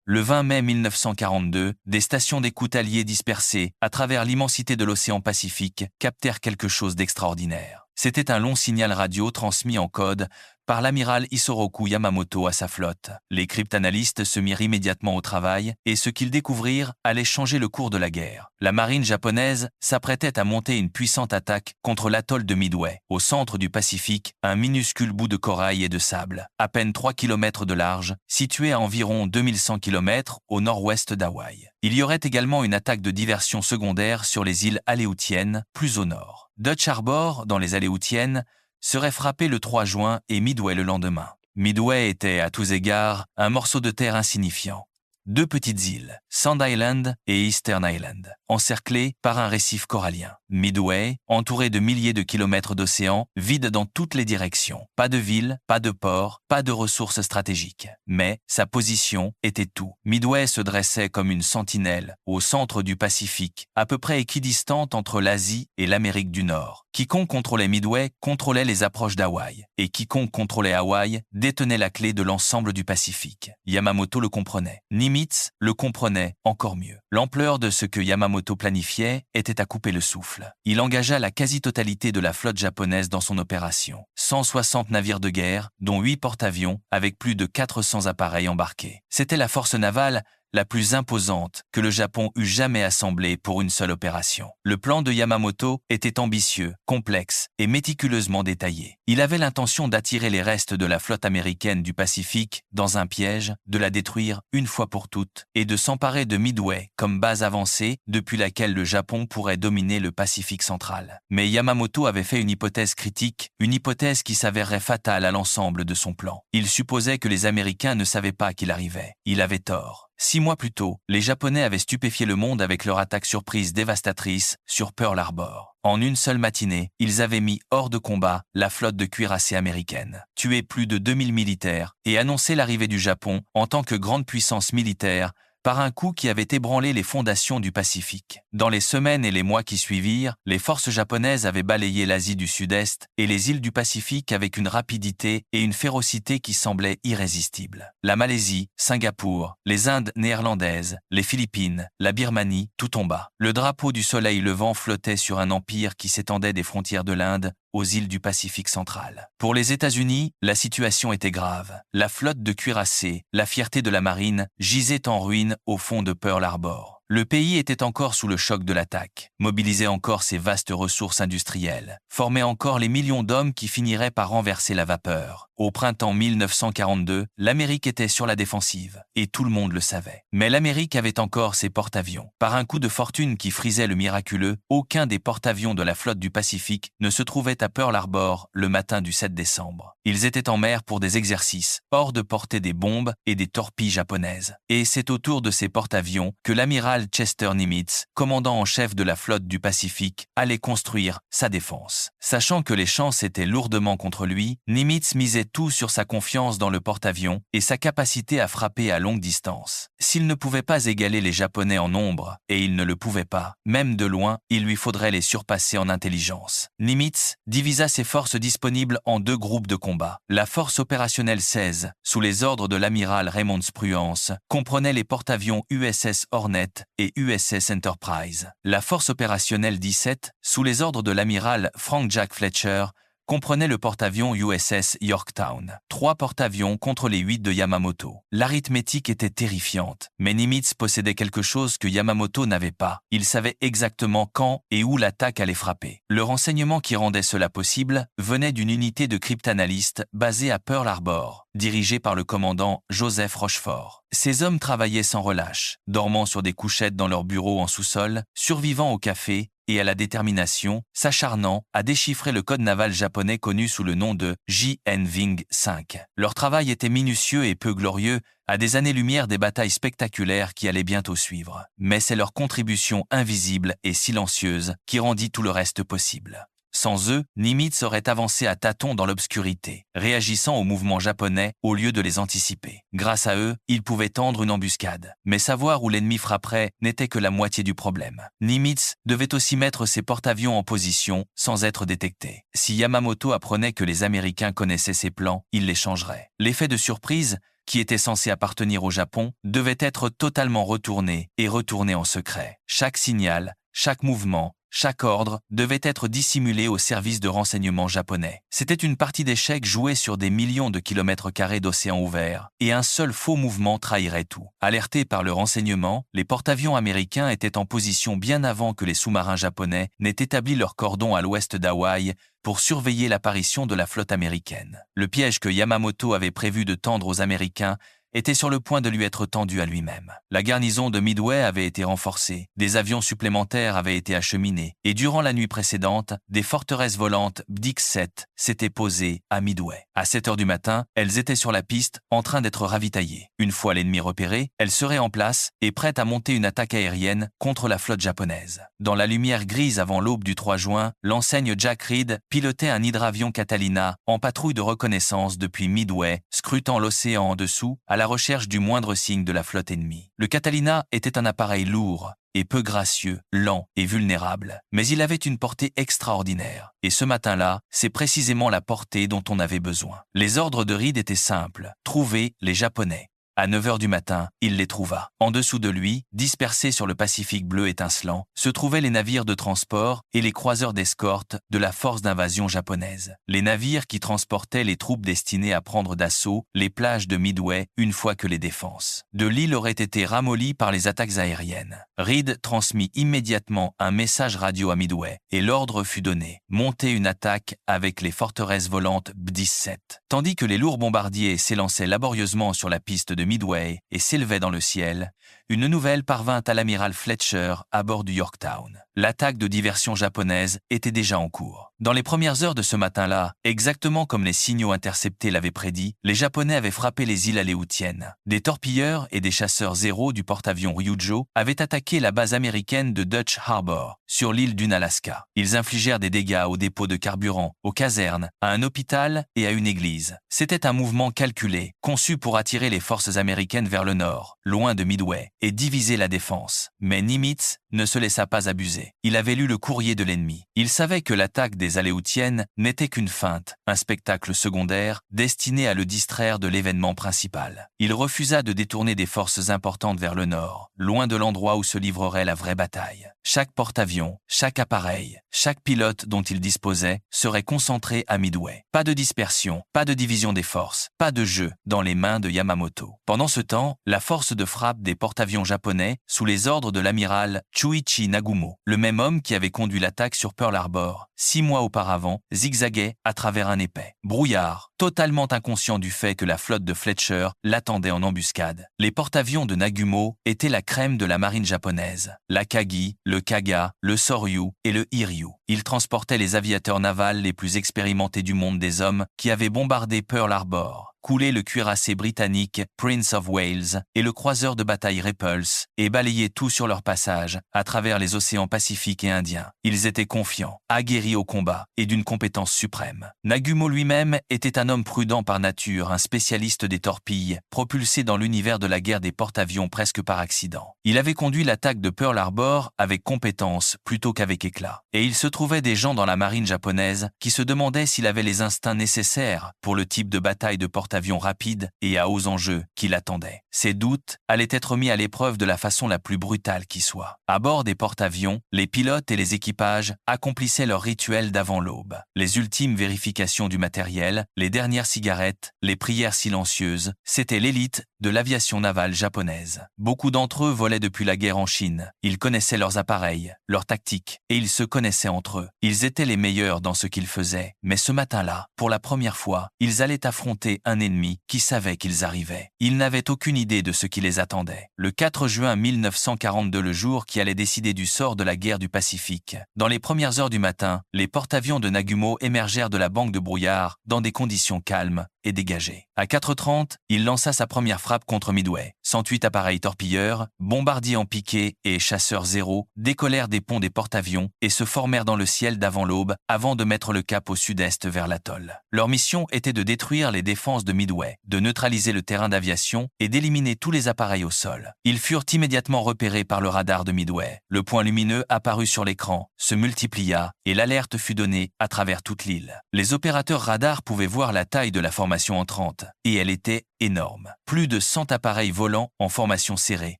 Le 20 mai 1942, des stations d'écoute alliées dispersées à travers l'immensité de l'océan Pacifique captèrent quelque chose d'extraordinaire. C'était un long signal radio transmis en code par l'amiral Isoroku Yamamoto à sa flotte. Les cryptanalystes se mirent immédiatement au travail et ce qu'ils découvrirent allait changer le cours de la guerre. La marine japonaise s'apprêtait à monter une puissante attaque contre l'atoll de Midway, au centre du Pacifique, un minuscule bout de corail et de sable, à peine 3 km de large, situé à environ 2100 km au nord-ouest d'Hawaï. Il y aurait également une attaque de diversion secondaire sur les îles Aléoutiennes, plus au nord. Dutch Harbor, dans les Aléoutiennes, serait frappé le 3 juin et Midway le lendemain. Midway était, à tous égards, un morceau de terre insignifiant. 2 petites îles, Sand Island et Eastern Island, encerclées par un récif corallien. Midway, entouré de milliers de kilomètres d'océan, vide dans toutes les directions. Pas de ville, pas de port, pas de ressources stratégiques. Mais sa position était tout. Midway se dressait comme une sentinelle au centre du Pacifique, à peu près équidistante entre l'Asie et l'Amérique du Nord. Quiconque contrôlait Midway contrôlait les approches d'Hawaï, et quiconque contrôlait Hawaï détenait la clé de l'ensemble du Pacifique. Yamamoto le comprenait. Nimitz le comprenait encore mieux. L'ampleur de ce que Yamamoto planifiait était à couper le souffle. Il engagea la quasi-totalité de la flotte japonaise dans son opération. 160 navires de guerre, dont 8 porte-avions, avec plus de 400 appareils embarqués. C'était la force navale la plus imposante que le Japon eût jamais assemblée pour une seule opération. Le plan de Yamamoto était ambitieux, complexe et méticuleusement détaillé. Il avait l'intention d'attirer les restes de la flotte américaine du Pacifique dans un piège, de la détruire une fois pour toutes et de s'emparer de Midway comme base avancée depuis laquelle le Japon pourrait dominer le Pacifique central. Mais Yamamoto avait fait une hypothèse critique, une hypothèse qui s'avérerait fatale à l'ensemble de son plan. Il supposait que les Américains ne savaient pas qu'il arrivait. Il avait tort. 6 mois plus tôt, les Japonais avaient stupéfié le monde avec leur attaque surprise dévastatrice sur Pearl Harbor. En une seule matinée, ils avaient mis hors de combat la flotte de cuirassés américaine, tué plus de 2000 militaires et annoncé l'arrivée du Japon en tant que grande puissance militaire par un coup qui avait ébranlé les fondations du Pacifique. Dans les semaines et les mois qui suivirent, les forces japonaises avaient balayé l'Asie du Sud-Est et les îles du Pacifique avec une rapidité et une férocité qui semblaient irrésistibles. La Malaisie, Singapour, les Indes néerlandaises, les Philippines, la Birmanie, tout tomba. Le drapeau du soleil levant flottait sur un empire qui s'étendait des frontières de l'Inde aux îles du Pacifique central. Pour les États-Unis, la situation était grave. La flotte de cuirassés, la fierté de la marine, gisait en ruine au fond de Pearl Harbor. Le pays était encore sous le choc de l'attaque, mobilisait encore ses vastes ressources industrielles, formait encore les millions d'hommes qui finiraient par renverser la vapeur. Au printemps 1942, l'Amérique était sur la défensive, et tout le monde le savait. Mais l'Amérique avait encore ses porte-avions. Par un coup de fortune qui frisait le miraculeux, aucun des porte-avions de la flotte du Pacifique ne se trouvait à Pearl Harbor le matin du 7 décembre. Ils étaient en mer pour des exercices, hors de portée des bombes et des torpilles japonaises. Et c'est autour de ces porte-avions que l'amiral Chester Nimitz, commandant en chef de la flotte du Pacifique, allait construire sa défense. Sachant que les chances étaient lourdement contre lui, Nimitz misait tout sur sa confiance dans le porte-avions et sa capacité à frapper à longue distance. S'il ne pouvait pas égaler les Japonais en nombre, et il ne le pouvait pas, même de loin, il lui faudrait les surpasser en intelligence. Nimitz divisa ses forces disponibles en 2 groupes de combat. La force opérationnelle 16, sous les ordres de l'amiral Raymond Spruance, comprenait les porte-avions USS Hornet et USS Enterprise. La force opérationnelle 17, sous les ordres de l'amiral Frank Jack Fletcher, comprenait le porte-avions USS Yorktown. 3 porte-avions contre les 8 de Yamamoto. L'arithmétique était terrifiante, mais Nimitz possédait quelque chose que Yamamoto n'avait pas. Il savait exactement quand et où l'attaque allait frapper. Le renseignement qui rendait cela possible venait d'une unité de cryptanalystes basée à Pearl Harbor, dirigée par le commandant Joseph Rochefort. Ces hommes travaillaient sans relâche, dormant sur des couchettes dans leur bureau en sous-sol, survivant au café et à la détermination, s'acharnant à déchiffrer le code naval japonais connu sous le nom de JN-Ving 5. Leur travail était minutieux et peu glorieux, à des années-lumière des batailles spectaculaires qui allaient bientôt suivre. Mais c'est leur contribution invisible et silencieuse qui rendit tout le reste possible. Sans eux, Nimitz aurait avancé à tâtons dans l'obscurité, réagissant aux mouvements japonais au lieu de les anticiper. Grâce à eux, il pouvait tendre une embuscade. Mais savoir où l'ennemi frapperait n'était que la moitié du problème. Nimitz devait aussi mettre ses porte-avions en position sans être détecté. Si Yamamoto apprenait que les Américains connaissaient ses plans, il les changerait. L'effet de surprise qui était censé appartenir au Japon, devait être totalement retourné et retourné en secret. Chaque signal, chaque mouvement, chaque ordre devait être dissimulé au service de renseignement japonais. C'était une partie d'échecs jouée sur des millions de kilomètres carrés d'océan ouvert, et un seul faux mouvement trahirait tout. Alertés par le renseignement, les porte-avions américains étaient en position bien avant que les sous-marins japonais n'aient établi leur cordon à l'ouest d'Hawaï pour surveiller l'apparition de la flotte américaine. Le piège que Yamamoto avait prévu de tendre aux Américains était sur le point de lui être tendu à lui-même. La garnison de Midway avait été renforcée, des avions supplémentaires avaient été acheminés, et durant la nuit précédente, des forteresses volantes Bdix-7 s'étaient posées à Midway. À 7 heures du matin, elles étaient sur la piste, en train d'être ravitaillées. Une fois l'ennemi repéré, elles seraient en place et prêtes à monter une attaque aérienne contre la flotte japonaise. Dans la lumière grise avant l'aube du 3 juin, l'enseigne Jack Reed pilotait un hydravion Catalina en patrouille de reconnaissance depuis Midway, scrutant l'océan en dessous à la recherche du moindre signe de la flotte ennemie. Le Catalina était un appareil lourd et peu gracieux, lent et vulnérable, mais il avait une portée extraordinaire. Et ce matin-là, c'est précisément la portée dont on avait besoin. Les ordres de Reed étaient simples, trouver les Japonais. À 9 heures du matin, il les trouva. En dessous de lui, dispersés sur le Pacifique bleu étincelant, se trouvaient les navires de transport et les croiseurs d'escorte de la force d'invasion japonaise. Les navires qui transportaient les troupes destinées à prendre d'assaut les plages de Midway une fois que les défenses de l'île auraient été ramollies par les attaques aériennes. Reed transmit immédiatement un message radio à Midway et l'ordre fut donné, monter une attaque avec les forteresses volantes Bdix-7. Tandis que les lourds bombardiers s'élançaient laborieusement sur la piste de Midway et s'élevait dans le ciel, une nouvelle parvint à l'amiral Fletcher à bord du Yorktown. L'attaque de diversion japonaise était déjà en cours. Dans les premières heures de ce matin-là, exactement comme les signaux interceptés l'avaient prédit, les Japonais avaient frappé les îles aléoutiennes. Des torpilleurs et des chasseurs Zéro du porte-avions Ryujo avaient attaqué la base américaine de Dutch Harbor, sur l'île d'Unalaska. Ils infligèrent des dégâts aux dépôts de carburant, aux casernes, à un hôpital et à une église. C'était un mouvement calculé, conçu pour attirer les forces américaines vers le nord, loin de Midway, et diviser la défense. Mais Nimitz ne se laissa pas abuser. Il avait lu le courrier de l'ennemi. Il savait que l'attaque des Aléoutiennes n'était qu'une feinte, un spectacle secondaire destiné à le distraire de l'événement principal. Il refusa de détourner des forces importantes vers le nord, loin de l'endroit où se livrerait la vraie bataille. Chaque porte-avions, chaque appareil, chaque pilote dont il disposait serait concentré à Midway. Pas de dispersion, pas de division des forces, pas de jeu dans les mains de Yamamoto. Pendant ce temps, la force de frappe des porte-avions japonais, sous les ordres de l'amiral Chuichi Nagumo, le même homme qui avait conduit l'attaque sur Pearl Harbor 6 mois auparavant, zigzaguait à travers un épais brouillard, totalement inconscient du fait que la flotte de Fletcher l'attendait en embuscade. Les porte-avions de Nagumo étaient la crème de la marine japonaise. L'Akagi, le Kaga, le Soryu et le Hiryu. Ils transportaient les aviateurs navals les plus expérimentés du monde des hommes qui avaient bombardé Pearl Harbor, coulé le cuirassé britannique Prince of Wales et le croiseur de bataille Repulse et balayé tout sur leur passage à travers les océans Pacifique et Indien. Ils étaient confiants, aguerris au combat et d'une compétence suprême. Nagumo lui-même était un homme prudent par nature, un spécialiste des torpilles, propulsé dans l'univers de la guerre des porte-avions presque par accident. Il avait conduit l'attaque de Pearl Harbor avec compétence plutôt qu'avec éclat. Et il se trouvait des gens dans la marine japonaise qui se demandaient s'il avait les instincts nécessaires pour le type de bataille de porte-avions rapide et à hauts enjeux qui l'attendait. Ces doutes allaient être mis à l'épreuve de la façon la plus brutale qui soit. À bord des porte-avions, les pilotes et les équipages accomplissaient leur rituel d'avant l'aube. Les ultimes vérifications du matériel, les dernières cigarettes, les prières silencieuses, c'était l'élite de l'aviation navale japonaise. Beaucoup d'entre eux volaient depuis la guerre en Chine. Ils connaissaient leurs appareils, leurs tactiques, et ils se connaissaient entre eux. Ils étaient les meilleurs dans ce qu'ils faisaient. Mais ce matin-là, pour la première fois, ils allaient affronter un ennemi qui savait qu'ils arrivaient. Ils n'avaient aucune idée de ce qui les attendait. Le 4 juin 1942, le jour qui allait décider du sort de la guerre du Pacifique. Dans les premières heures du matin, les porte-avions de Nagumo émergèrent de la banque de brouillard dans des conditions calmes et dégagé. À 4h30, il lança sa première frappe contre Midway. 108 appareils torpilleurs, bombardiers en piqué et chasseurs Zéro décollèrent des ponts des porte-avions et se formèrent dans le ciel d'avant l'aube avant de mettre le cap au sud-est vers l'atoll. Leur mission était de détruire les défenses de Midway, de neutraliser le terrain d'aviation et d'éliminer tous les appareils au sol. Ils furent immédiatement repérés par le radar de Midway. Le point lumineux apparut sur l'écran, se multiplia et l'alerte fut donnée à travers toute l'île. Les opérateurs radars pouvaient voir la taille de la formation entrante, et elle était énorme. Plus de 100 appareils volants en formation serrée,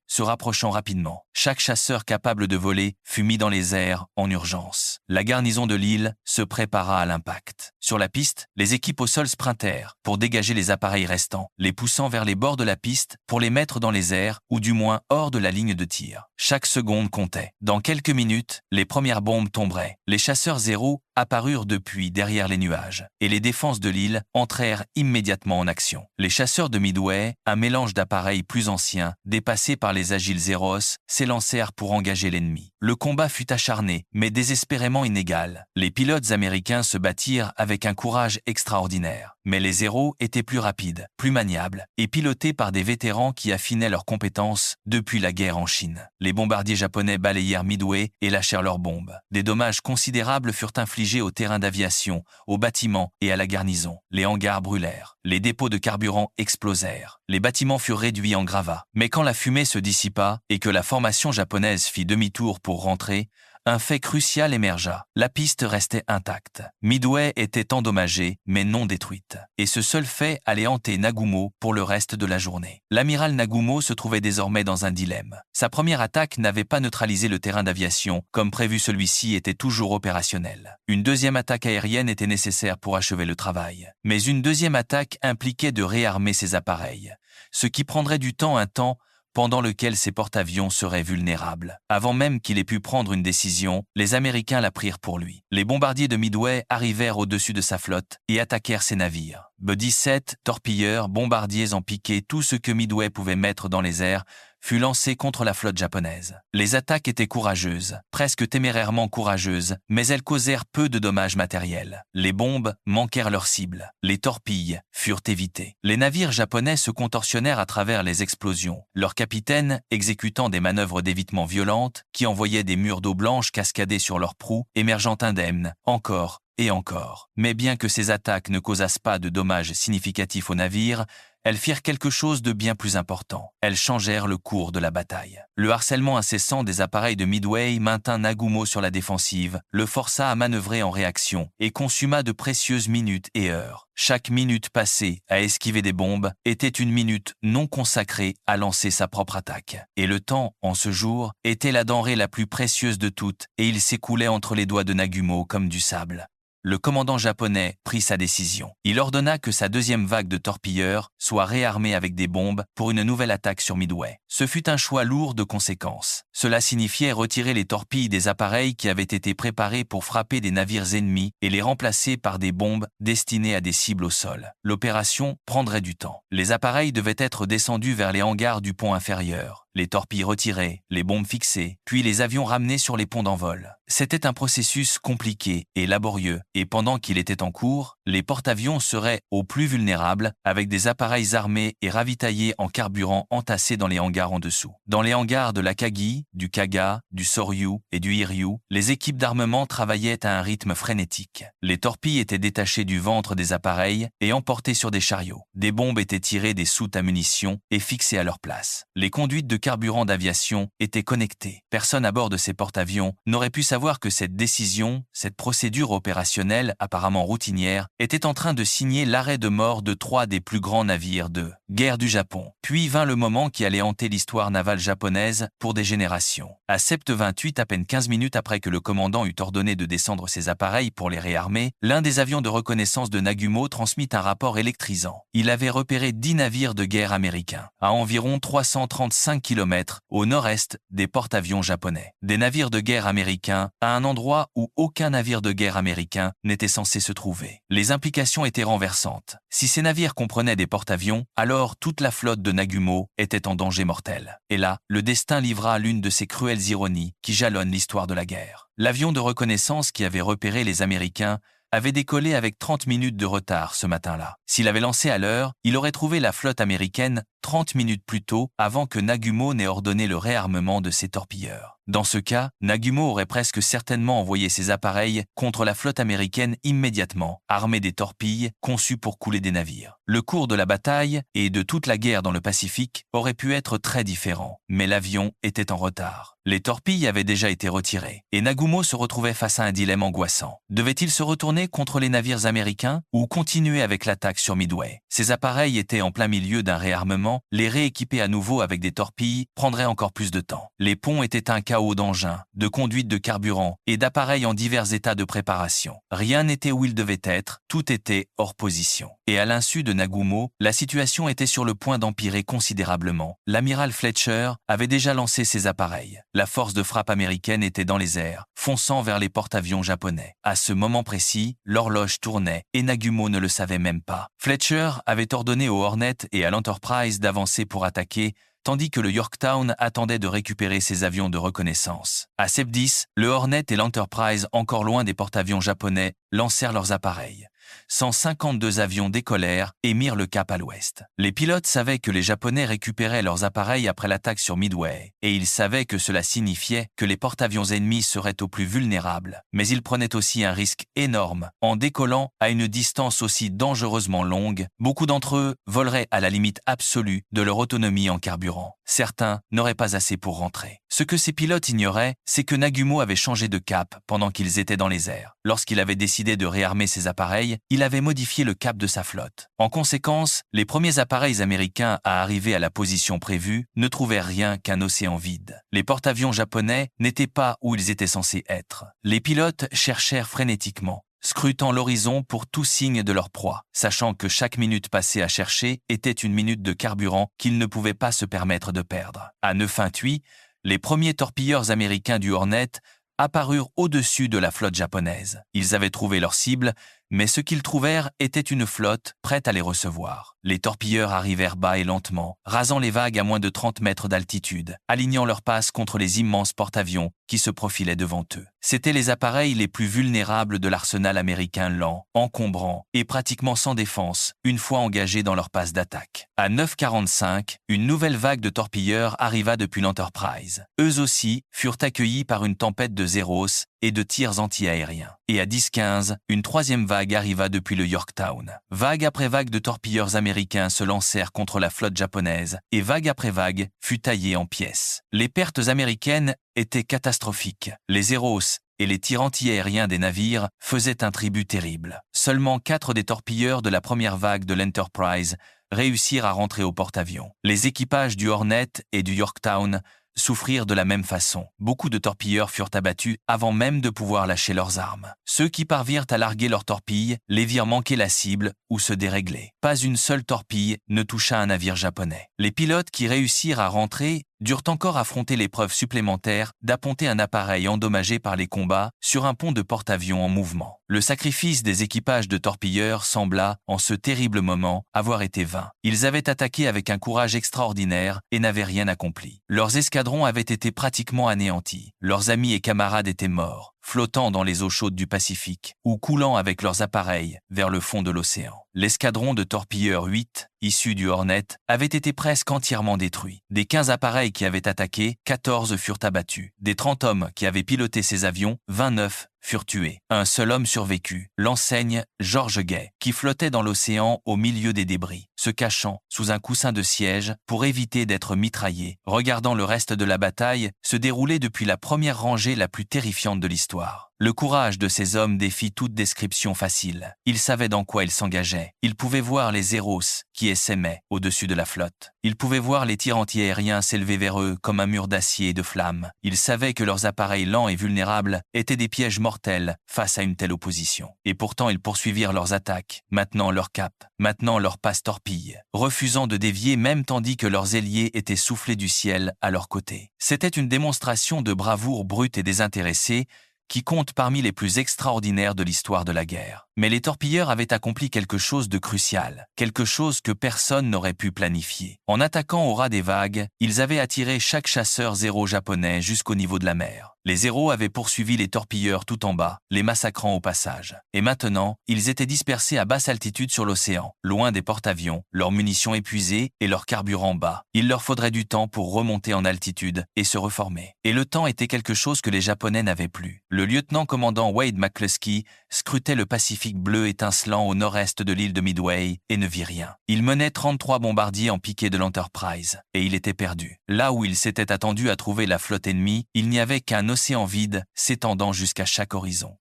se rapprochant rapidement. Chaque chasseur capable de voler fut mis dans les airs en urgence. La garnison de l'île se prépara à l'impact. Sur la piste, les équipes au sol sprintèrent pour dégager les appareils restants, les poussant vers les bords de la piste pour les mettre dans les airs ou du moins hors de la ligne de tir. Chaque seconde comptait. Dans quelques minutes, les premières bombes tomberaient. Les chasseurs zéro apparurent depuis derrière les nuages et les défenses de l'île entrèrent immédiatement en action. Les chasseurs de Midway, un mélange d'appareils plus anciens, dépassés par les agiles Zéros, s'élancèrent pour engager l'ennemi. Le combat fut acharné, mais désespérément inégal. Les pilotes américains se battirent avec un courage extraordinaire. Mais les Zéros étaient plus rapides, plus maniables, et pilotés par des vétérans qui affinaient leurs compétences depuis la guerre en Chine. Les bombardiers japonais balayèrent Midway et lâchèrent leurs bombes. Des dommages considérables furent infligés aux terrains d'aviation, aux bâtiments et à la garnison. Les hangars brûlèrent. Les dépôts de carburant explosèrent. Les bâtiments furent réduits en gravats. Mais quand la fumée se dissipa et que la formation japonaise fit demi-tour pour rentrer, un fait crucial émergea. La piste restait intacte. Midway était endommagée, mais non détruite. Et ce seul fait allait hanter Nagumo pour le reste de la journée. L'amiral Nagumo se trouvait désormais dans un dilemme. Sa première attaque n'avait pas neutralisé le terrain d'aviation, comme prévu celui-ci était toujours opérationnel. Une deuxième attaque aérienne était nécessaire pour achever le travail. Mais une deuxième attaque impliquait de réarmer ses appareils, ce qui prendrait du temps, un temps pendant lequel ses porte-avions seraient vulnérables. Avant même qu'il ait pu prendre une décision, les Américains la prirent pour lui. Les bombardiers de Midway arrivèrent au-dessus de sa flotte et attaquèrent ses navires. B-17, torpilleurs, bombardiers en piqué, tout ce que Midway pouvait mettre dans les airs, fut lancé contre la flotte japonaise. Les attaques étaient courageuses, presque témérairement courageuses, mais elles causèrent peu de dommages matériels. Les bombes manquèrent leur cible. Les torpilles furent évitées. Les navires japonais se contorsionnèrent à travers les explosions, leurs capitaines exécutant des manœuvres d'évitement violentes qui envoyaient des murs d'eau blanche cascadés sur leurs proues, émergeant indemnes, encore et encore. Mais bien que ces attaques ne causassent pas de dommages significatifs aux navires, elles firent quelque chose de bien plus important. Elles changèrent le cours de la bataille. Le harcèlement incessant des appareils de Midway maintint Nagumo sur la défensive, le força à manœuvrer en réaction et consuma de précieuses minutes et heures. Chaque minute passée à esquiver des bombes était une minute non consacrée à lancer sa propre attaque. Et le temps, en ce jour, était la denrée la plus précieuse de toutes et il s'écoulait entre les doigts de Nagumo comme du sable. Le commandant japonais prit sa décision. Il ordonna que sa deuxième vague de torpilleurs soit réarmée avec des bombes pour une nouvelle attaque sur Midway. Ce fut un choix lourd de conséquences. Cela signifiait retirer les torpilles des appareils qui avaient été préparés pour frapper des navires ennemis et les remplacer par des bombes destinées à des cibles au sol. L'opération prendrait du temps. Les appareils devaient être descendus vers les hangars du pont inférieur, les torpilles retirées, les bombes fixées, puis les avions ramenés sur les ponts d'envol. C'était un processus compliqué et laborieux, et pendant qu'il était en cours, les porte-avions seraient aux plus vulnérables, avec des appareils armés et ravitaillés en carburant entassés dans les hangars en dessous. Dans les hangars de l'Akagi, du Kaga, du Soryu et du Hiryu, les équipes d'armement travaillaient à un rythme frénétique. Les torpilles étaient détachées du ventre des appareils et emportées sur des chariots. Des bombes étaient tirées des soutes à munitions et fixées à leur place. Les conduites de carburant d'aviation étaient connectées. Personne à bord de ces porte-avions n'aurait pu savoir que cette décision, cette procédure opérationnelle apparemment routinière, était en train de signer l'arrêt de mort de 3 des plus grands navires de guerre du Japon. Puis vint le moment qui allait hanter l'histoire navale japonaise pour des générations. À Sept 28, à peine 15 minutes après que le commandant eut ordonné de descendre ses appareils pour les réarmer, l'un des avions de reconnaissance de Nagumo transmit un rapport électrisant. Il avait repéré 10 navires de guerre américains, à environ 335 km au nord-est des porte-avions japonais. Des navires de guerre américains à un endroit où aucun navire de guerre américain n'était censé se trouver. Les implications étaient renversantes. Si ces navires comprenaient des porte-avions, alors toute la flotte de Nagumo était en danger mortel. Et là, le destin livra l'une de ces cruelles ironies qui jalonnent l'histoire de la guerre. L'avion de reconnaissance qui avait repéré les Américains avait décollé avec 30 minutes de retard ce matin-là. S'il avait lancé à l'heure, il aurait trouvé la flotte américaine 30 minutes plus tôt avant que Nagumo n'ait ordonné le réarmement de ses torpilleurs. Dans ce cas, Nagumo aurait presque certainement envoyé ses appareils contre la flotte américaine immédiatement, armés des torpilles conçues pour couler des navires. Le cours de la bataille et de toute la guerre dans le Pacifique aurait pu être très différent, mais l'avion était en retard. Les torpilles avaient déjà été retirées, et Nagumo se retrouvait face à un dilemme angoissant. Devait-il se retourner contre les navires américains ou continuer avec l'attaque sur Midway? Ces appareils étaient en plein milieu d'un réarmement, les rééquiper à nouveau avec des torpilles prendrait encore plus de temps. Les ponts étaient un chaos d'engins, de conduite de carburant et d'appareils en divers états de préparation. Rien n'était où il devait être, tout était hors position. Et à l'insu de Nagumo, la situation était sur le point d'empirer considérablement. L'amiral Fletcher avait déjà lancé ses appareils. La force de frappe américaine était dans les airs, fonçant vers les porte-avions japonais. À ce moment précis, l'horloge tournait et Nagumo ne le savait même pas. Fletcher avait ordonné au Hornet et à l'Enterprise d'avancer pour attaquer, tandis que le Yorktown attendait de récupérer ses avions de reconnaissance. À Sebdis, le Hornet et l'Enterprise, encore loin des porte-avions japonais, lancèrent leurs appareils. 152 avions décollèrent et mirent le cap à l'ouest. Les pilotes savaient que les Japonais récupéraient leurs appareils après l'attaque sur Midway, et ils savaient que cela signifiait que les porte-avions ennemis seraient au plus vulnérables. Mais ils prenaient aussi un risque énorme. En décollant à une distance aussi dangereusement longue, beaucoup d'entre eux voleraient à la limite absolue de leur autonomie en carburant. Certains n'auraient pas assez pour rentrer. Ce que ces pilotes ignoraient, c'est que Nagumo avait changé de cap pendant qu'ils étaient dans les airs. Lorsqu'il avait décidé de réarmer ses appareils, il avait modifié le cap de sa flotte. En conséquence, les premiers appareils américains à arriver à la position prévue ne trouvaient rien qu'un océan vide. Les porte-avions japonais n'étaient pas où ils étaient censés être. Les pilotes cherchèrent frénétiquement, scrutant l'horizon pour tout signe de leur proie, sachant que chaque minute passée à chercher était une minute de carburant qu'ils ne pouvaient pas se permettre de perdre. À 9h28, les premiers torpilleurs américains du Hornet apparurent au-dessus de la flotte japonaise. Ils avaient trouvé leur cible, mais ce qu'ils trouvèrent était une flotte prête à les recevoir. Les torpilleurs arrivèrent bas et lentement, rasant les vagues à moins de 30 mètres d'altitude, alignant leurs passes contre les immenses porte-avions qui se profilaient devant eux. C'étaient les appareils les plus vulnérables de l'arsenal américain lent, encombrant et pratiquement sans défense, une fois engagés dans leur passe d'attaque. À 9h45, une nouvelle vague de torpilleurs arriva depuis l'Enterprise. Eux aussi furent accueillis par une tempête de Zeros et de tirs anti-aériens. Et à 10h15, une troisième vague arriva depuis le Yorktown. Vague après vague de torpilleurs américains se lancèrent contre la flotte japonaise, et vague après vague fut taillée en pièces. Les pertes américaines étaient catastrophiques. Les Zeros et les tirs anti-aériens des navires faisaient un tribut terrible. Seulement 4 des torpilleurs de la première vague de l'Enterprise réussirent à rentrer au porte-avions. Les équipages du Hornet et du Yorktown souffrirent de la même façon. Beaucoup de torpilleurs furent abattus avant même de pouvoir lâcher leurs armes. Ceux qui parvinrent à larguer leurs torpilles les virent manquer la cible ou se dérégler. Pas une seule torpille ne toucha un navire japonais. Les pilotes qui réussirent à rentrer durent encore affronter l'épreuve supplémentaire d'apponter un appareil endommagé par les combats sur un pont de porte-avions en mouvement. Le sacrifice des équipages de torpilleurs sembla, en ce terrible moment, avoir été vain. Ils avaient attaqué avec un courage extraordinaire et n'avaient rien accompli. Leurs escadrons avaient été pratiquement anéantis. Leurs amis et camarades étaient morts, flottant dans les eaux chaudes du Pacifique ou coulant avec leurs appareils vers le fond de l'océan. L'escadron de torpilleurs 8, issu du Hornet, avait été presque entièrement détruit. Des 15 appareils qui avaient attaqué, 14 furent abattus. Des 30 hommes qui avaient piloté ces avions, 29 furent tués. Un seul homme survécut, l'enseigne George Gay, qui flottait dans l'océan au milieu des débris, se cachant sous un coussin de siège pour éviter d'être mitraillé, regardant le reste de la bataille se dérouler depuis la première rangée la plus terrifiante de l'histoire. Le courage de ces hommes défie toute description facile. Ils savaient dans quoi ils s'engageaient. Ils pouvaient voir les Zeros qui essaimaient au-dessus de la flotte. Ils pouvaient voir les tirs anti-aériens s'élever vers eux comme un mur d'acier et de flammes. Ils savaient que leurs appareils lents et vulnérables étaient des pièges mortels face à une telle opposition. Et pourtant ils poursuivirent leurs attaques, maintenant leur cap, maintenant leur passe-torpille, refusant de dévier même tandis que leurs ailiers étaient soufflés du ciel à leur côté. C'était une démonstration de bravoure brute et désintéressée qui compte parmi les plus extraordinaires de l'histoire de la guerre. Mais les torpilleurs avaient accompli quelque chose de crucial, quelque chose que personne n'aurait pu planifier. En attaquant au ras des vagues, ils avaient attiré chaque chasseur zéro japonais jusqu'au niveau de la mer. Les héros avaient poursuivi les torpilleurs tout en bas, les massacrant au passage. Et maintenant, ils étaient dispersés à basse altitude sur l'océan, loin des porte-avions, leurs munitions épuisées et leur carburant bas. Il leur faudrait du temps pour remonter en altitude et se reformer. Et le temps était quelque chose que les Japonais n'avaient plus. Le lieutenant-commandant Wade McCluskey scrutait le Pacifique bleu étincelant au nord-est de l'île de Midway et ne vit rien. Il menait 33 bombardiers en piqué de l'Enterprise, et il était perdu. Là où il s'était attendu à trouver la flotte ennemie, il n'y avait qu'un océan vide s'étendant jusqu'à chaque horizon.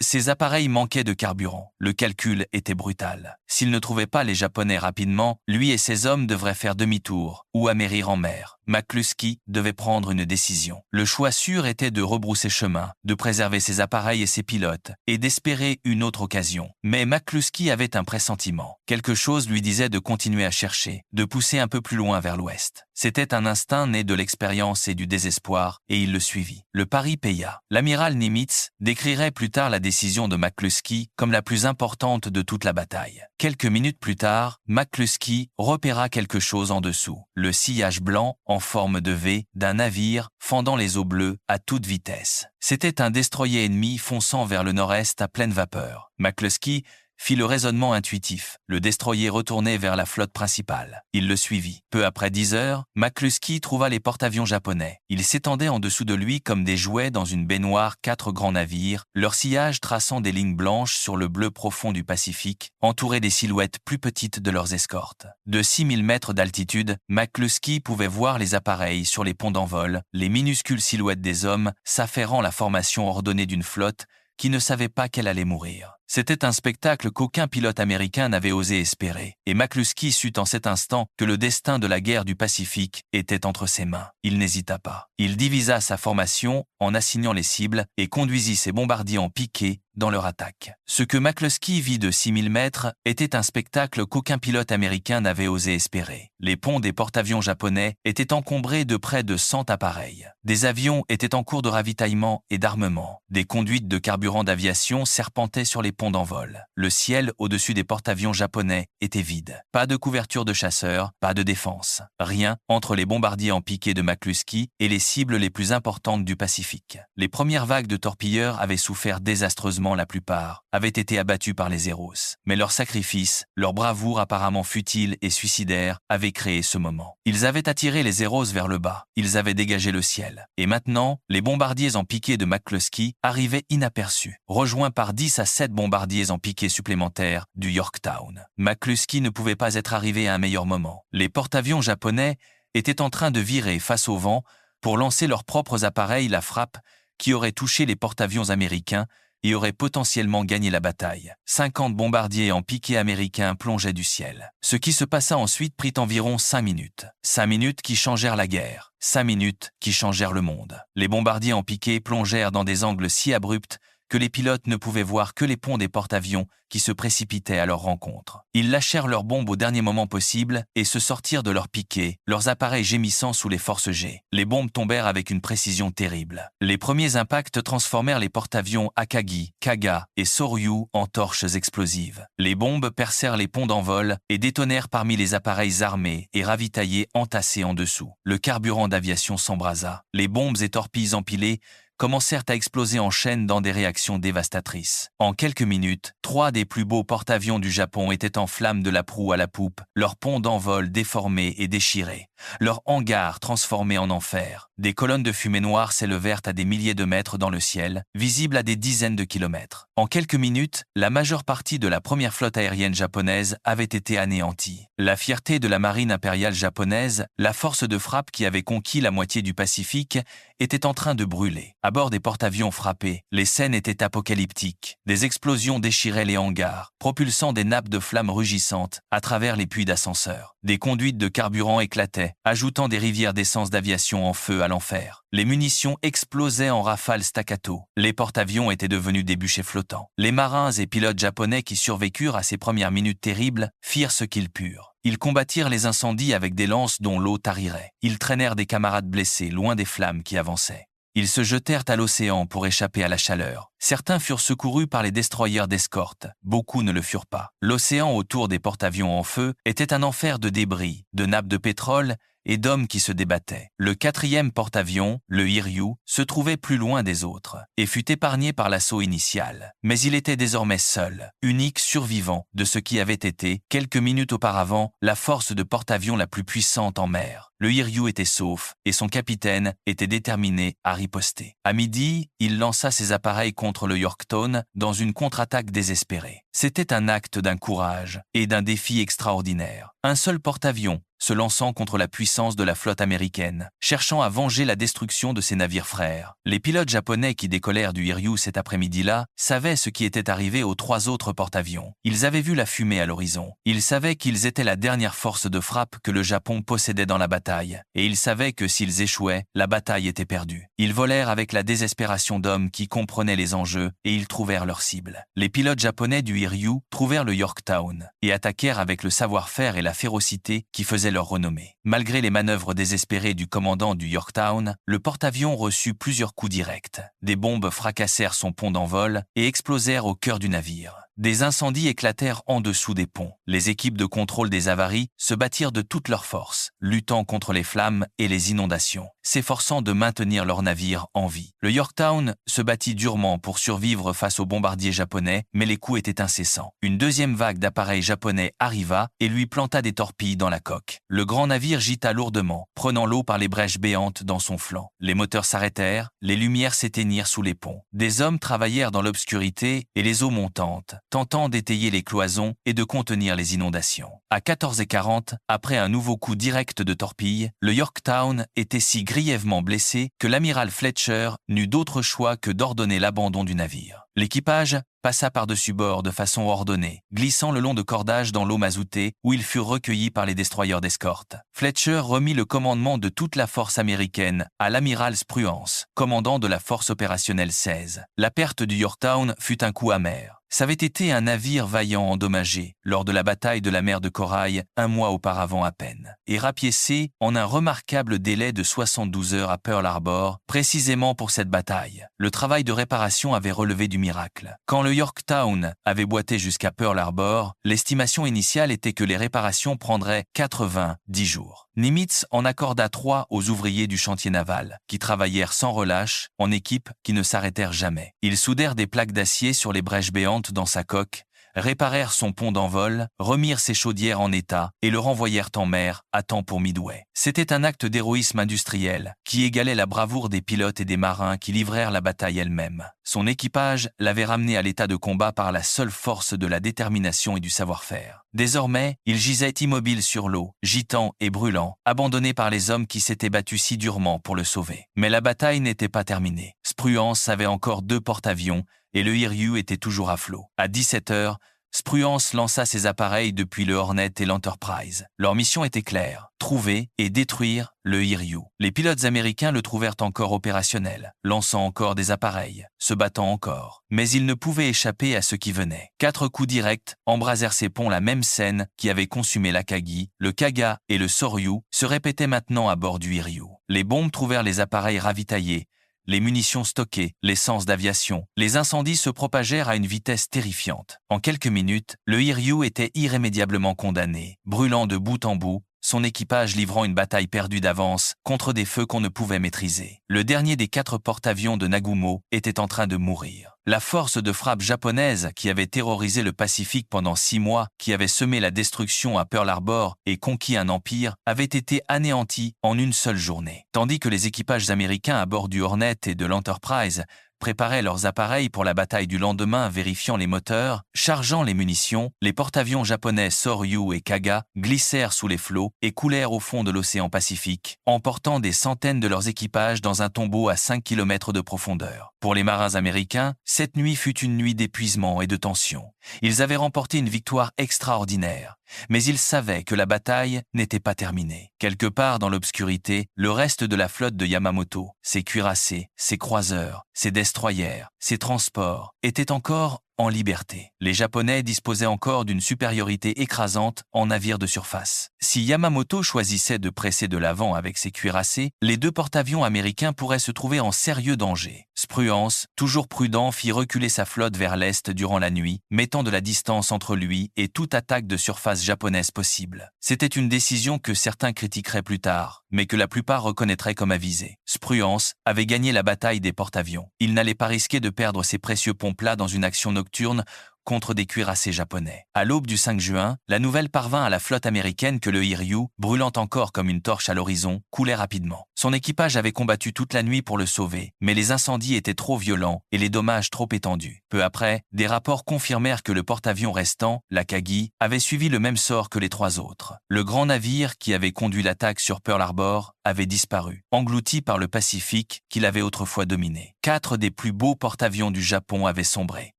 Ces appareils manquaient de carburant. Le calcul était brutal. S'il ne trouvait pas les Japonais rapidement, lui et ses hommes devraient faire demi-tour ou amérir en mer. McCluskey devait prendre une décision. Le choix sûr était de rebrousser chemin, de préserver ses appareils et ses pilotes, et d'espérer une autre occasion. Mais McCluskey avait un pressentiment. Quelque chose lui disait de continuer à chercher, de pousser un peu plus loin vers l'ouest. C'était un instinct né de l'expérience et du désespoir, et il le suivit. Le pari paya. L'amiral Nimitz décrirait plus tard la décision de McCluskey comme la plus importante de toute la bataille. Quelques minutes plus tard, McCluskey repéra quelque chose en dessous. Le sillage blanc, en forme de V, d'un navire fendant les eaux bleues à toute vitesse. C'était un destroyer ennemi fonçant vers le nord-est à pleine vapeur. McCluskey fit le raisonnement intuitif. Le destroyer retournait vers la flotte principale. Il le suivit. Peu après 10 heures, McCluskey trouva les porte-avions japonais. Ils s'étendaient en dessous de lui comme des jouets dans une baignoire 4 grands navires, leur sillage traçant des lignes blanches sur le bleu profond du Pacifique, entourés des silhouettes plus petites de leurs escortes. De 6000 mètres d'altitude, McCluskey pouvait voir les appareils sur les ponts d'envol, les minuscules silhouettes des hommes s'affairant la formation ordonnée d'une flotte qui ne savait pas qu'elle allait mourir. C'était un spectacle qu'aucun pilote américain n'avait osé espérer, et McCluskey sut en cet instant que le destin de la guerre du Pacifique était entre ses mains. Il n'hésita pas. Il divisa sa formation en assignant les cibles et conduisit ses bombardiers en piqué dans leur attaque. Ce que McCluskey vit de 6000 mètres était un spectacle qu'aucun pilote américain n'avait osé espérer. Les ponts des porte-avions japonais étaient encombrés de près de 100 appareils. Des avions étaient en cours de ravitaillement et d'armement. Des conduites de carburant d'aviation serpentaient sur les ponts d'envol. Le ciel au-dessus des porte-avions japonais était vide. Pas de couverture de chasseurs, pas de défense. Rien entre les bombardiers en piqué de McCluskey et les cibles les plus importantes du Pacifique. Les premières vagues de torpilleurs avaient souffert désastreusement. La plupart avaient été abattus par les Zeros. Mais leur sacrifice, leur bravoure apparemment futile et suicidaire avaient créé ce moment. Ils avaient attiré les Zeros vers le bas. Ils avaient dégagé le ciel. Et maintenant, les bombardiers en piqué de McCluskey arrivaient inaperçus, rejoints par 10 à 7 bombardiers en piqué supplémentaires du Yorktown. McCluskey ne pouvait pas être arrivé à un meilleur moment. Les porte-avions japonais étaient en train de virer face au vent pour lancer leurs propres appareils la frappe qui aurait touché les porte-avions américains et aurait potentiellement gagné la bataille. 50 bombardiers en piqué américains plongeaient du ciel. Ce qui se passa ensuite prit environ 5 minutes. 5 minutes qui changèrent la guerre. 5 minutes qui changèrent le monde. Les bombardiers en piqué plongèrent dans des angles si abrupts que les pilotes ne pouvaient voir que les ponts des porte-avions qui se précipitaient à leur rencontre. Ils lâchèrent leurs bombes au dernier moment possible et se sortirent de leur piqué, leurs appareils gémissant sous les forces G. Les bombes tombèrent avec une précision terrible. Les premiers impacts transformèrent les porte-avions Akagi, Kaga et Soryu en torches explosives. Les bombes percèrent les ponts d'envol et détonèrent parmi les appareils armés et ravitaillés entassés en dessous. Le carburant d'aviation s'embrasa. Les bombes et torpilles empilées commencèrent à exploser en chaîne dans des réactions dévastatrices. En quelques minutes, 3 des plus beaux porte-avions du Japon étaient en flammes de la proue à la poupe, leurs ponts d'envol déformés et déchirés, leurs hangars transformés en enfer. Des colonnes de fumée noire s'élevèrent à des milliers de mètres dans le ciel, visibles à des dizaines de kilomètres. En quelques minutes, la majeure partie de la première flotte aérienne japonaise avait été anéantie. La fierté de la marine impériale japonaise, la force de frappe qui avait conquis la moitié du Pacifique, était en train de brûler. À bord des porte-avions frappés, les scènes étaient apocalyptiques. Des explosions déchiraient les hangars, propulsant des nappes de flammes rugissantes à travers les puits d'ascenseurs. Des conduites de carburant éclataient, ajoutant des rivières d'essence d'aviation en feu à l'enfer. Les munitions explosaient en rafales staccato. Les porte-avions étaient devenus des bûchers flottants. Les marins et pilotes japonais qui survécurent à ces premières minutes terribles firent ce qu'ils purent. Ils combattirent les incendies avec des lances dont l'eau tarirait. Ils traînèrent des camarades blessés loin des flammes qui avançaient. Ils se jetèrent à l'océan pour échapper à la chaleur. Certains furent secourus par les destroyers d'escorte. Beaucoup ne le furent pas. L'océan autour des porte-avions en feu était un enfer de débris, de nappes de pétrole et d'hommes qui se débattaient. Le 4e porte-avions, le Hiryu, se trouvait plus loin des autres et fut épargné par l'assaut initial. Mais il était désormais seul, unique survivant de ce qui avait été, quelques minutes auparavant, la force de porte-avions la plus puissante en mer. Le Hiryu était sauf et son capitaine était déterminé à riposter. À midi, il lança ses appareils contre le Yorktown dans une contre-attaque désespérée. C'était un acte d'un courage et d'un défi extraordinaire. Un seul porte-avions se lançant contre la puissance de la flotte américaine, cherchant à venger la destruction de ses navires frères. Les pilotes japonais qui décollèrent du Hiryu cet après-midi-là savaient ce qui était arrivé aux 3 autres porte-avions. Ils avaient vu la fumée à l'horizon. Ils savaient qu'ils étaient la dernière force de frappe que le Japon possédait dans la bataille, et ils savaient que s'ils échouaient, la bataille était perdue. Ils volèrent avec la désespération d'hommes qui comprenaient les enjeux, et ils trouvèrent leur cible. Les pilotes japonais du Hiryu trouvèrent le Yorktown, et attaquèrent avec le savoir-faire et la férocité qui faisaient leur renommée. Malgré les manœuvres désespérées du commandant du Yorktown, le porte-avions reçut plusieurs coups directs. Des bombes fracassèrent son pont d'envol et explosèrent au cœur du navire. Des incendies éclatèrent en dessous des ponts. Les équipes de contrôle des avaries se battirent de toutes leurs forces, luttant contre les flammes et les inondations, s'efforçant de maintenir leur navire en vie. Le Yorktown se battit durement pour survivre face aux bombardiers japonais, mais les coups étaient incessants. Une deuxième vague d'appareils japonais arriva et lui planta des torpilles dans la coque. Le grand navire gita lourdement, prenant l'eau par les brèches béantes dans son flanc. Les moteurs s'arrêtèrent, les lumières s'éteignirent sous les ponts. Des hommes travaillèrent dans l'obscurité et les eaux montantes, tentant d'étayer les cloisons et de contenir les inondations. À 14h40, après un nouveau coup direct de torpille, le Yorktown était si grièvement blessé que l'amiral Fletcher n'eut d'autre choix que d'ordonner l'abandon du navire. L'équipage passa par-dessus bord de façon ordonnée, glissant le long de cordages dans l'eau mazoutée où ils furent recueillis par les destroyers d'escorte. Fletcher remit le commandement de toute la force américaine à l'amiral Spruance, commandant de la force opérationnelle 16. La perte du Yorktown fut un coup amer. Ça avait été un navire vaillant endommagé lors de la bataille de la mer de Corail 1 mois auparavant à peine, et rapiécé en un remarquable délai de 72 heures à Pearl Harbor, précisément pour cette bataille. Le travail de réparation avait relevé du miracle. Quand le Yorktown avait boité jusqu'à Pearl Harbor, l'estimation initiale était que les réparations prendraient 90 jours. Nimitz en accorda 3 aux ouvriers du chantier naval, qui travaillèrent sans relâche, en équipe qui ne s'arrêtèrent jamais. Ils soudèrent des plaques d'acier sur les brèches béantes dans sa coque, réparèrent son pont d'envol, remirent ses chaudières en état et le renvoyèrent en mer à temps pour Midway. C'était un acte d'héroïsme industriel qui égalait la bravoure des pilotes et des marins qui livrèrent la bataille elle-même. Son équipage l'avait ramené à l'état de combat par la seule force de la détermination et du savoir-faire. Désormais, il gisait immobile sur l'eau, gitant et brûlant, abandonné par les hommes qui s'étaient battus si durement pour le sauver. Mais la bataille n'était pas terminée. Spruance avait encore 2 porte-avions et le Hiryu était toujours à flot. À 17h, Spruance lança ses appareils depuis le Hornet et l'Enterprise. Leur mission était claire, trouver et détruire le Hiryu. Les pilotes américains le trouvèrent encore opérationnel, lançant encore des appareils, se battant encore. Mais il ne pouvait échapper à ce qui venait. 4 coups directs embrasèrent ses ponts. La même scène qui avait consumé l'Akagi, le Kaga et le Soryu se répétait maintenant à bord du Hiryu. Les bombes trouvèrent les appareils ravitaillés, les munitions stockées, l'essence d'aviation. Les incendies se propagèrent à une vitesse terrifiante. En quelques minutes, le Hiryu était irrémédiablement condamné, brûlant de bout en bout, son équipage livrant une bataille perdue d'avance contre des feux qu'on ne pouvait maîtriser. Le dernier des 4 porte-avions de Nagumo était en train de mourir. La force de frappe japonaise qui avait terrorisé le Pacifique pendant 6 mois, qui avait semé la destruction à Pearl Harbor et conquis un empire, avait été anéantie en une seule journée. Tandis que les équipages américains à bord du Hornet et de l'Enterprise préparaient leurs appareils pour la bataille du lendemain, vérifiant les moteurs, chargeant les munitions, les porte-avions japonais Soryu et Kaga glissèrent sous les flots et coulèrent au fond de l'océan Pacifique, emportant des centaines de leurs équipages dans un tombeau à 5 km de profondeur. Pour les marins américains, cette nuit fut une nuit d'épuisement et de tension. Ils avaient remporté une victoire extraordinaire, mais ils savaient que la bataille n'était pas terminée. Quelque part dans l'obscurité, le reste de la flotte de Yamamoto, ses cuirassés, ses croiseurs, ses destroyers, ses transports, étaient encore en liberté. Les Japonais disposaient encore d'une supériorité écrasante en navires de surface. Si Yamamoto choisissait de presser de l'avant avec ses cuirassés, les 2 porte-avions américains pourraient se trouver en sérieux danger. Spruance, toujours prudent, fit reculer sa flotte vers l'est durant la nuit, mettant de la distance entre lui et toute attaque de surface japonaise possible. C'était une décision que certains critiqueraient plus tard, mais que la plupart reconnaîtraient comme avisée. Spruance avait gagné la bataille des porte-avions. Il n'allait pas risquer de perdre ses précieux ponts plats dans une action nocturne contre des cuirassés japonais. À l'aube du 5 juin, la nouvelle parvint à la flotte américaine que le Hiryu, brûlant encore comme une torche à l'horizon, coulait rapidement. Son équipage avait combattu toute la nuit pour le sauver, mais les incendies étaient trop violents et les dommages trop étendus. Peu après, des rapports confirmèrent que le porte-avions restant, l'Akagi, avait suivi le même sort que les 3 autres. Le grand navire qui avait conduit l'attaque sur Pearl Harbor avait disparu, englouti par le Pacifique qu'il avait autrefois dominé. 4 des plus beaux porte-avions du Japon avaient sombré.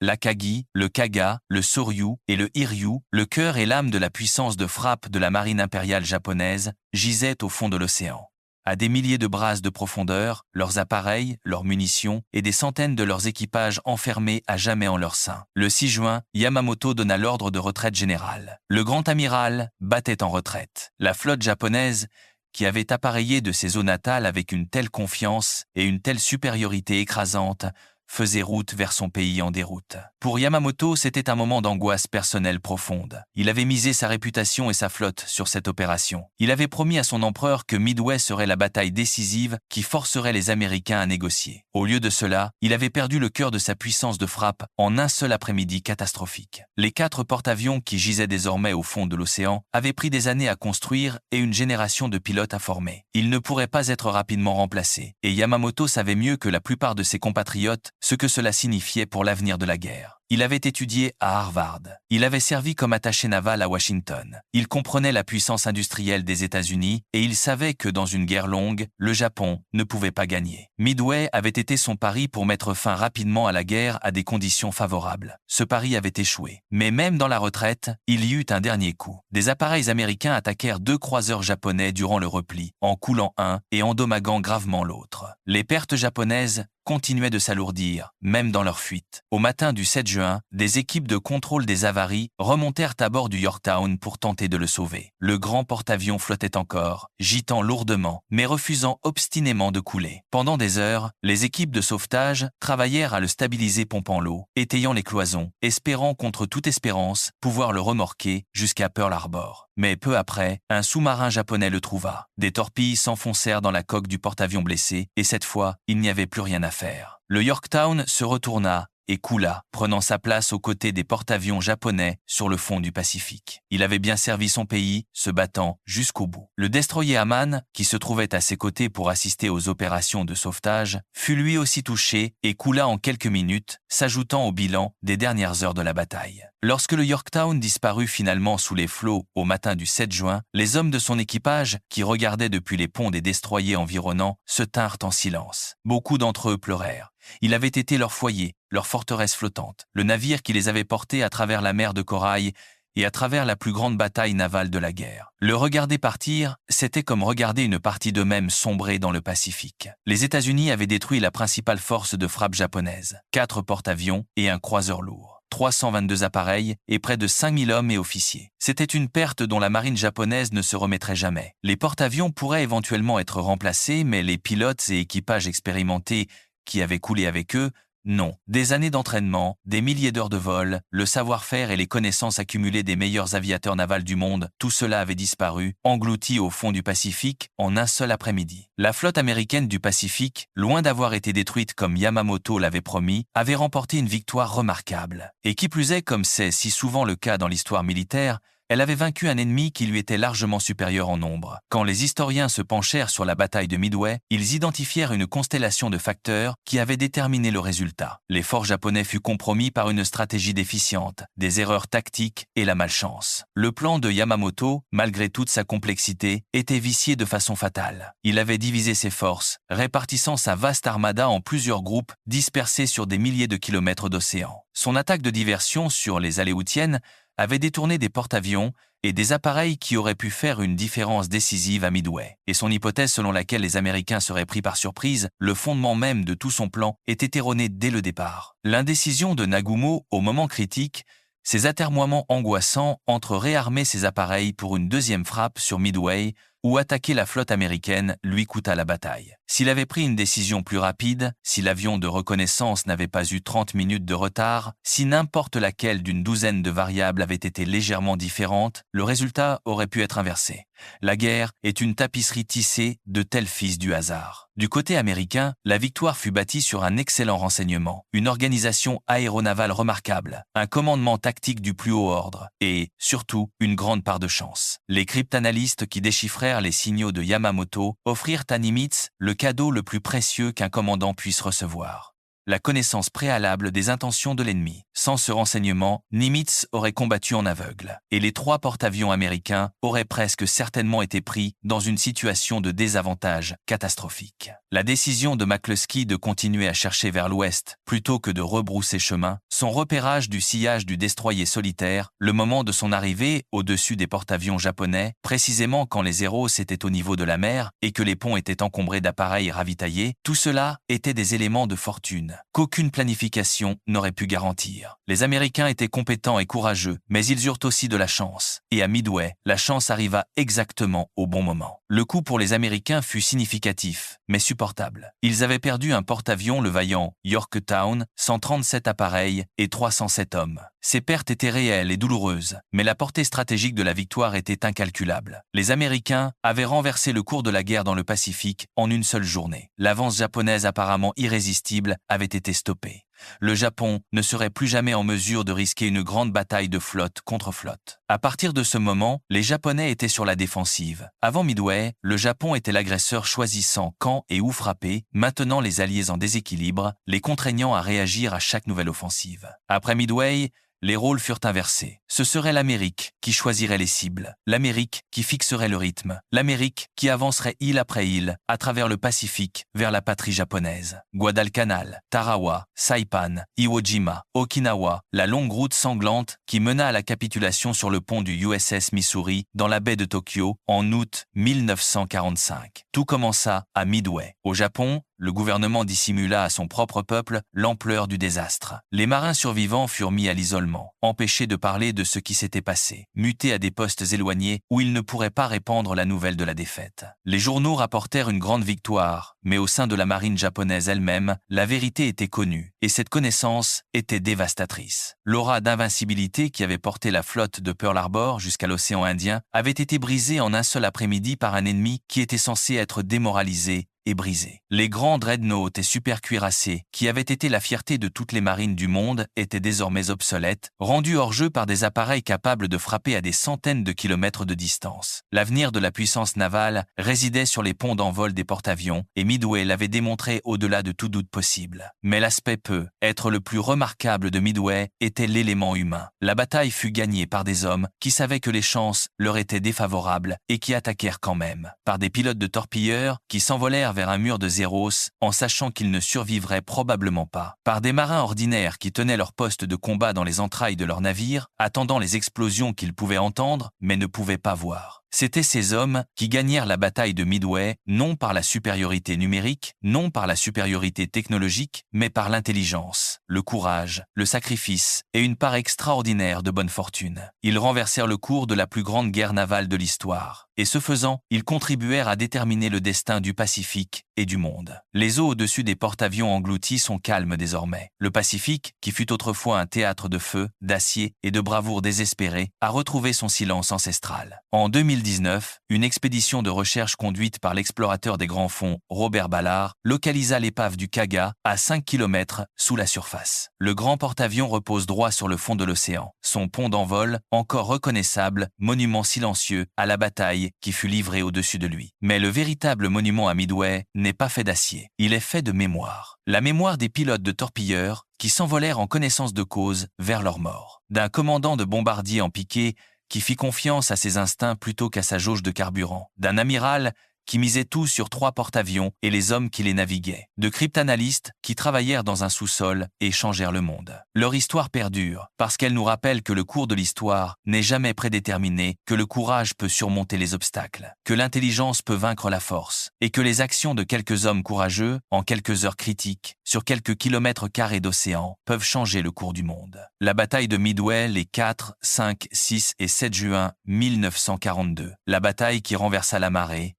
L'Akagi, le Kaga, le Soryu et le Hiryu, le cœur et l'âme de la puissance de frappe de la marine impériale japonaise, gisaient au fond de l'océan. À des milliers de brasses de profondeur, leurs appareils, leurs munitions et des centaines de leurs équipages enfermés à jamais en leur sein. Le 6 juin, Yamamoto donna l'ordre de retraite générale. Le grand amiral battait en retraite. La flotte japonaise, qui avait appareillé de ses eaux natales avec une telle confiance et une telle supériorité écrasante, faisait route vers son pays en déroute. Pour Yamamoto, c'était un moment d'angoisse personnelle profonde. Il avait misé sa réputation et sa flotte sur cette opération. Il avait promis à son empereur que Midway serait la bataille décisive qui forcerait les Américains à négocier. Au lieu de cela, il avait perdu le cœur de sa puissance de frappe en un seul après-midi catastrophique. Les 4 porte-avions qui gisaient désormais au fond de l'océan avaient pris des années à construire et une génération de pilotes à former. Ils ne pourraient pas être rapidement remplacés, et Yamamoto savait mieux que la plupart de ses compatriotes ce que cela signifiait pour l'avenir de la guerre. Il avait étudié à Harvard. Il avait servi comme attaché naval à Washington. Il comprenait la puissance industrielle des États-Unis et il savait que dans une guerre longue, le Japon ne pouvait pas gagner. Midway avait été son pari pour mettre fin rapidement à la guerre à des conditions favorables. Ce pari avait échoué. Mais même dans la retraite, il y eut un dernier coup. Des appareils américains attaquèrent 2 croiseurs japonais durant le repli, en coulant un et endommagant gravement l'autre. Les pertes japonaises continuaient de s'alourdir, même dans leur fuite. Au matin du 7 juin, des équipes de contrôle des avaries remontèrent à bord du Yorktown pour tenter de le sauver. Le grand porte-avions flottait encore, gîtant lourdement, mais refusant obstinément de couler. Pendant des heures, les équipes de sauvetage travaillèrent à le stabiliser pompant l'eau, étayant les cloisons, espérant contre toute espérance pouvoir le remorquer jusqu'à Pearl Harbor. Mais peu après, un sous-marin japonais le trouva. Des torpilles s'enfoncèrent dans la coque du porte-avions blessé, et cette fois, il n'y avait plus rien à faire. Le Yorktown se retourna et coula, prenant sa place aux côtés des porte-avions japonais sur le fond du Pacifique. Il avait bien servi son pays, se battant jusqu'au bout. Le destroyer Aman, qui se trouvait à ses côtés pour assister aux opérations de sauvetage, fut lui aussi touché et coula en quelques minutes, s'ajoutant au bilan des dernières heures de la bataille. Lorsque le Yorktown disparut finalement sous les flots au matin du 7 juin, les hommes de son équipage, qui regardaient depuis les ponts des destroyers environnants, se tinrent en silence. Beaucoup d'entre eux pleurèrent. Il avait été leur foyer, leur forteresse flottante, le navire qui les avait portés à travers la mer de corail et à travers la plus grande bataille navale de la guerre. Le regarder partir, c'était comme regarder une partie d'eux-mêmes sombrer dans le Pacifique. Les États-Unis avaient détruit la principale force de frappe japonaise, 4 porte-avions et un croiseur lourd, 322 appareils et près de 5000 hommes et officiers. C'était une perte dont la marine japonaise ne se remettrait jamais. Les porte-avions pourraient éventuellement être remplacés, mais les pilotes et équipages expérimentés qui avaient coulé avec eux, non. Des années d'entraînement, des milliers d'heures de vol, le savoir-faire et les connaissances accumulées des meilleurs aviateurs navals du monde, tout cela avait disparu, englouti au fond du Pacifique en un seul après-midi. La flotte américaine du Pacifique, loin d'avoir été détruite comme Yamamoto l'avait promis, avait remporté une victoire remarquable. Et qui plus est, comme c'est si souvent le cas dans l'histoire militaire, elle avait vaincu un ennemi qui lui était largement supérieur en nombre. Quand les historiens se penchèrent sur la bataille de Midway, ils identifièrent une constellation de facteurs qui avaient déterminé le résultat. L'effort japonais fut compromis par une stratégie déficiente, des erreurs tactiques et la malchance. Le plan de Yamamoto, malgré toute sa complexité, était vicié de façon fatale. Il avait divisé ses forces, répartissant sa vaste armada en plusieurs groupes dispersés sur des milliers de kilomètres d'océan. Son attaque de diversion sur les Aléoutiennes avait détourné des porte-avions et des appareils qui auraient pu faire une différence décisive à Midway. Et son hypothèse selon laquelle les Américains seraient pris par surprise, le fondement même de tout son plan, était erroné dès le départ. L'indécision de Nagumo au moment critique, ses atermoiements angoissants entre réarmer ses appareils pour une deuxième frappe sur Midway ou attaquer la flotte américaine lui coûta la bataille. S'il avait pris une décision plus rapide, si l'avion de reconnaissance n'avait pas eu 30 minutes de retard, si n'importe laquelle d'une douzaine de variables avait été légèrement différente, le résultat aurait pu être inversé. La guerre est une tapisserie tissée de tels fils du hasard. Du côté américain, la victoire fut bâtie sur un excellent renseignement, une organisation aéronavale remarquable, un commandement tactique du plus haut ordre et, surtout, une grande part de chance. Les cryptanalystes qui déchiffrèrent les signaux de Yamamoto offrirent à Nimitz le cadeau le plus précieux qu'un commandant puisse recevoir: la connaissance préalable des intentions de l'ennemi. Sans ce renseignement, Nimitz aurait combattu en aveugle, et les 3 porte-avions américains auraient presque certainement été pris dans une situation de désavantage catastrophique. La décision de McCluskey de continuer à chercher vers l'ouest plutôt que de rebrousser chemin, son repérage du sillage du destroyer solitaire, le moment de son arrivée au-dessus des porte-avions japonais, précisément quand les Eros étaient au niveau de la mer et que les ponts étaient encombrés d'appareils ravitaillés, tout cela était des éléments de fortune qu'aucune planification n'aurait pu garantir. Les Américains étaient compétents et courageux, mais ils eurent aussi de la chance. Et à Midway, la chance arriva exactement au bon moment. Le coup pour les Américains fut significatif, mais supportable. Ils avaient perdu un porte-avions, le vaillant Yorktown, 137 appareils et 307 hommes. Ces pertes étaient réelles et douloureuses, mais la portée stratégique de la victoire était incalculable. Les Américains avaient renversé le cours de la guerre dans le Pacifique en une seule journée. L'avance japonaise apparemment irrésistible avait été stoppée. Le Japon ne serait plus jamais en mesure de risquer une grande bataille de flotte contre flotte. À partir de ce moment, les Japonais étaient sur la défensive. Avant Midway, le Japon était l'agresseur choisissant quand et où frapper, maintenant les Alliés en déséquilibre, les contraignant à réagir à chaque nouvelle offensive. Après Midway, les rôles furent inversés. Ce serait l'Amérique qui choisirait les cibles, l'Amérique qui fixerait le rythme, l'Amérique qui avancerait île après île à travers le Pacifique vers la patrie japonaise. Guadalcanal, Tarawa, Saipan, Iwo Jima, Okinawa, la longue route sanglante qui mena à la capitulation sur le pont du USS Missouri dans la baie de Tokyo en août 1945. Tout commença à Midway. Au Japon, le gouvernement dissimula à son propre peuple l'ampleur du désastre. Les marins survivants furent mis à l'isolement, empêchés de parler de ce qui s'était passé, mutés à des postes éloignés où ils ne pourraient pas répandre la nouvelle de la défaite. Les journaux rapportèrent une grande victoire, mais au sein de la marine japonaise elle-même, la vérité était connue, et cette connaissance était dévastatrice. L'aura d'invincibilité qui avait porté la flotte de Pearl Harbor jusqu'à l'océan Indien avait été brisée en un seul après-midi par un ennemi qui était censé être démoralisé et brisé. Les grands dreadnoughts et supercuirassés, qui avaient été la fierté de toutes les marines du monde, étaient désormais obsolètes, rendus hors jeu par des appareils capables de frapper à des centaines de kilomètres de distance. L'avenir de la puissance navale résidait sur les ponts d'envol des porte-avions, et Midway l'avait démontré au-delà de tout doute possible. Mais l'aspect peut être le plus remarquable de Midway était l'élément humain. La bataille fut gagnée par des hommes qui savaient que les chances leur étaient défavorables et qui attaquèrent quand même, par des pilotes de torpilleurs qui s'envolèrent vers un mur de Zéros en sachant qu'ils ne survivraient probablement pas, par des marins ordinaires qui tenaient leur poste de combat dans les entrailles de leur navire, attendant les explosions qu'ils pouvaient entendre mais ne pouvaient pas voir. C'étaient ces hommes qui gagnèrent la bataille de Midway, non par la supériorité numérique, non par la supériorité technologique, mais par l'intelligence, le courage, le sacrifice et une part extraordinaire de bonne fortune. Ils renversèrent le cours de la plus grande guerre navale de l'histoire. Et ce faisant, ils contribuèrent à déterminer le destin du Pacifique et du monde. Les eaux au-dessus des porte-avions engloutis sont calmes désormais. Le Pacifique, qui fut autrefois un théâtre de feu, d'acier et de bravoure désespérée, a retrouvé son silence ancestral. En 2019, une expédition de recherche conduite par l'explorateur des grands fonds, Robert Ballard, localisa l'épave du Kaga à 5 km sous la surface. Le grand porte-avions repose droit sur le fond de l'océan. Son pont d'envol, encore reconnaissable, monument silencieux à la bataille qui fut livrée au-dessus de lui. Mais le véritable monument à Midway n'est pas fait d'acier. Il est fait de mémoire. La mémoire des pilotes de torpilleurs qui s'envolèrent en connaissance de cause vers leur mort. D'un commandant de bombardier en piqué qui fit confiance à ses instincts plutôt qu'à sa jauge de carburant. D'un amiral qui misaient tout sur 3 porte-avions et les hommes qui les naviguaient, de cryptanalystes qui travaillèrent dans un sous-sol et changèrent le monde. Leur histoire perdure parce qu'elle nous rappelle que le cours de l'histoire n'est jamais prédéterminé, que le courage peut surmonter les obstacles, que l'intelligence peut vaincre la force et que les actions de quelques hommes courageux, en quelques heures critiques, sur quelques kilomètres carrés d'océan, peuvent changer le cours du monde. La bataille de Midway les 4, 5, 6 et 7 juin 1942. La bataille qui renversa la marée